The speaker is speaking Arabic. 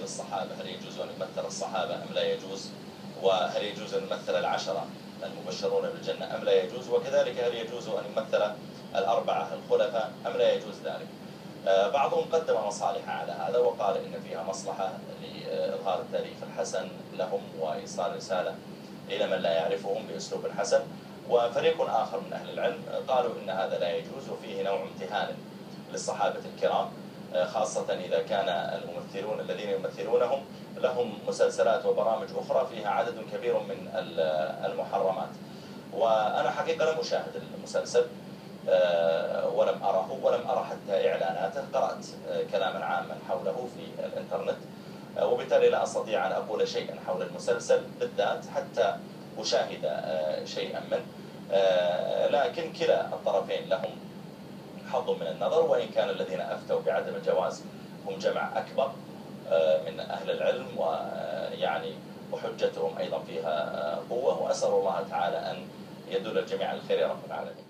الصحابة، هل يجوز أن يمثل الصحابة أم لا يجوز؟ وهل يجوز أن يمثل العشرة المبشرون بالجنة أم لا يجوز؟ وكذلك هل يجوز أن يمثل الأربعة الخلفاء أم لا يجوز ذلك؟ بعضهم قدم مصالح على هذا وقال إن فيها مصلحة لإظهار التأليف الحسن لهم وإيصال رسالة إلى من لا يعرفهم بأسلوب حسن. وفريق آخر من أهل العلم قالوا إن هذا لا يجوز وفيه نوع امتهان للصحابة الكرام، خاصة إذا كان الممثلون الذين يمثلونهم لهم مسلسلات وبرامج أخرى فيها عدد كبير من المحرمات. وأنا حقيقة لم أشاهد المسلسل ولم أره ولم أرى حتى إعلاناته، قرأت كلاما عاما حوله في الإنترنت، وبالتالي لا أستطيع أن أقول شيئا حول المسلسل بالذات حتى أشاهد شيئا منه. لكن كلا الطرفين لهم حظ من النظر، وإن كان الذين أفتوا بعدم الجواز هم جمع أكبر من أهل العلم، ويعني وحجتهم أيضا فيها قوة، وأسأل الله تعالى أن يدل الجميع على الخير يا رب العالمين.